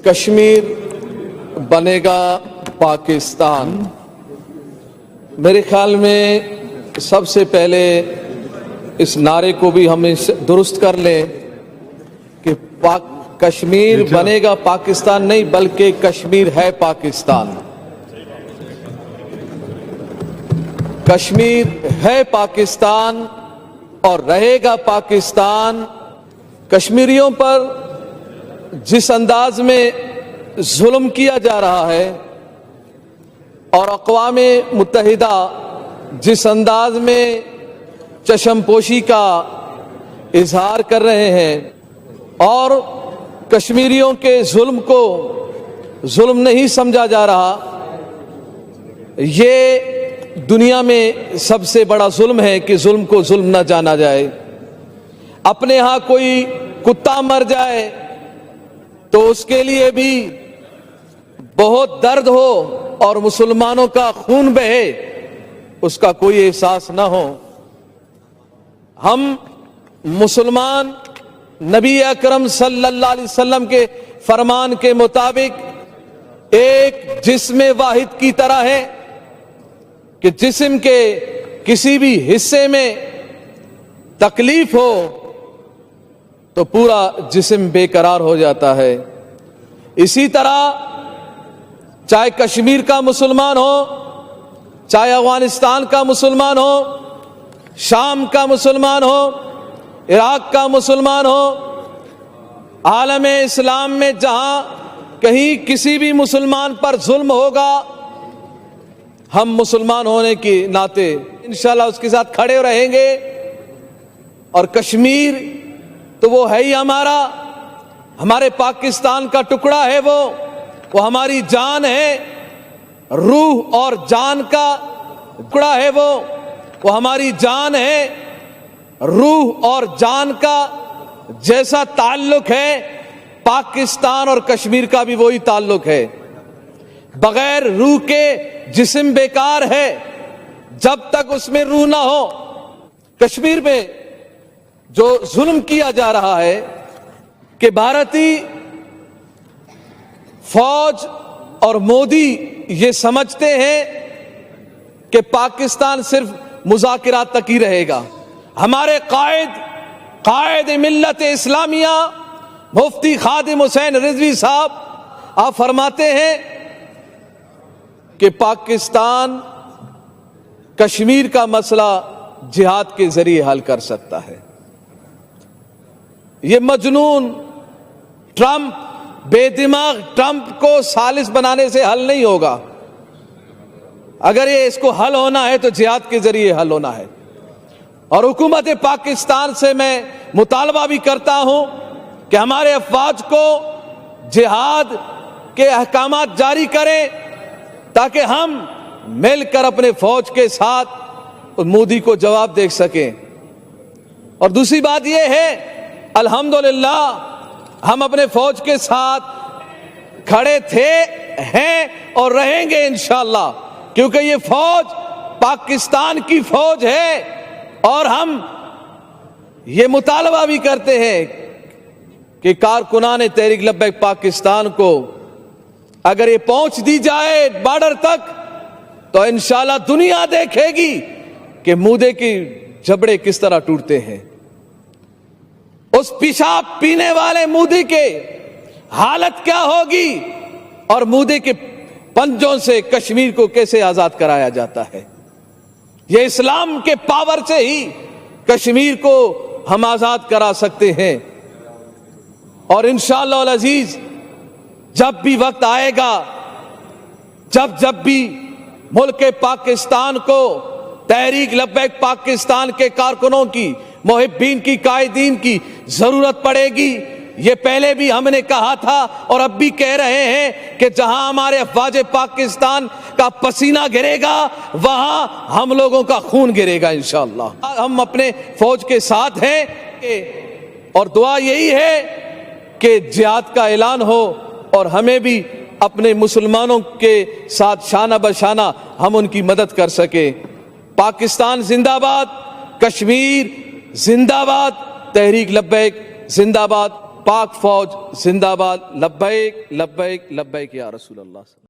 کشمیر بنے گا پاکستان، میرے خیال میں سب سے پہلے اس نعرے کو بھی ہم درست کر لیں کہ کشمیر بنے گا پاکستان نہیں بلکہ کشمیر ہے پاکستان۔ کشمیر ہے پاکستان اور رہے گا پاکستان۔ کشمیریوں پر جس انداز میں ظلم کیا جا رہا ہے اور اقوام متحدہ جس انداز میں چشم پوشی کا اظہار کر رہے ہیں اور کشمیریوں کے ظلم کو ظلم نہیں سمجھا جا رہا، یہ دنیا میں سب سے بڑا ظلم ہے کہ ظلم کو ظلم نہ جانا جائے۔ اپنے ہاں کوئی کتا مر جائے تو اس کے لیے بھی بہت درد ہو اور مسلمانوں کا خون بہے، اس کا کوئی احساس نہ ہو۔ ہم مسلمان نبی اکرم صلی اللہ علیہ وسلم کے فرمان کے مطابق ایک جسم واحد کی طرح ہے کہ جسم کے کسی بھی حصے میں تکلیف ہو تو پورا جسم بے قرار ہو جاتا ہے۔ اسی طرح چاہے کشمیر کا مسلمان ہو، چاہے افغانستان کا مسلمان ہو، شام کا مسلمان ہو، عراق کا مسلمان ہو، عالم اسلام میں جہاں کہیں کسی بھی مسلمان پر ظلم ہوگا، ہم مسلمان ہونے کے ناطے انشاءاللہ اس کے ساتھ کھڑے رہیں گے۔ اور کشمیر تو وہ ہے ہی ہمارے پاکستان کا ٹکڑا ہے، وہ ہماری جان ہے، روح اور جان کا ٹکڑا ہے، وہ ہماری جان ہے، روح اور جان کا جیسا تعلق ہے پاکستان اور کشمیر کا بھی وہی تعلق ہے۔ بغیر روح کے جسم بیکار ہے، جب تک اس میں روح نہ ہو۔ کشمیر میں جو ظلم کیا جا رہا ہے کہ بھارتی فوج اور مودی یہ سمجھتے ہیں کہ پاکستان صرف مذاکرات تک ہی رہے گا۔ ہمارے قائد ملت اسلامیہ مفتی خادم حسین رضوی صاحب آپ فرماتے ہیں کہ پاکستان کشمیر کا مسئلہ جہاد کے ذریعے حل کر سکتا ہے۔ یہ مجنون ٹرمپ، بے دماغ ٹرمپ کو ثالث بنانے سے حل نہیں ہوگا۔ اگر یہ اس کو حل ہونا ہے تو جہاد کے ذریعے حل ہونا ہے۔ اور حکومت پاکستان سے میں مطالبہ بھی کرتا ہوں کہ ہمارے افواج کو جہاد کے احکامات جاری کریں تاکہ ہم مل کر اپنے فوج کے ساتھ مودی کو جواب دے سکیں۔ اور دوسری بات یہ ہے، الحمدللہ ہم اپنے فوج کے ساتھ کھڑے تھے، ہیں اور رہیں گے انشاءاللہ، کیونکہ یہ فوج پاکستان کی فوج ہے۔ اور ہم یہ مطالبہ بھی کرتے ہیں کہ کارکنان تحریک لبیک پاکستان کو اگر یہ پہنچ دی جائے بارڈر تک تو انشاءاللہ دنیا دیکھے گی کہ مودے کی جبڑے کس طرح ٹوٹتے ہیں۔ اس پیشاب پینے والے مودی کے حالت کیا ہوگی اور مودے کے پنجوں سے کشمیر کو کیسے آزاد کرایا جاتا ہے۔ یہ اسلام کے پاور سے ہی کشمیر کو ہم آزاد کرا سکتے ہیں۔ اور انشاءاللہ العزیز جب بھی وقت آئے گا، جب بھی ملک پاکستان کو تحریک لبیک پاکستان کے کارکنوں کی، محبین کی، قائدین کی ضرورت پڑے گی، یہ پہلے بھی ہم نے کہا تھا اور اب بھی کہہ رہے ہیں کہ جہاں ہمارے افواج پاکستان کا پسینہ گرے گا وہاں ہم لوگوں کا خون گرے گا انشاءاللہ۔ ہم اپنے فوج کے ساتھ ہیں اور دعا یہی ہے کہ جہاد کا اعلان ہو اور ہمیں بھی اپنے مسلمانوں کے ساتھ شانہ بشانہ ہم ان کی مدد کر سکیں۔ پاکستان زندہ باد، کشمیر زندہ باد، تحریک لبیک زندہ باد۔ پاک فوج زندہ باد. لبیک لبیک لبیک یا رسول اللہ.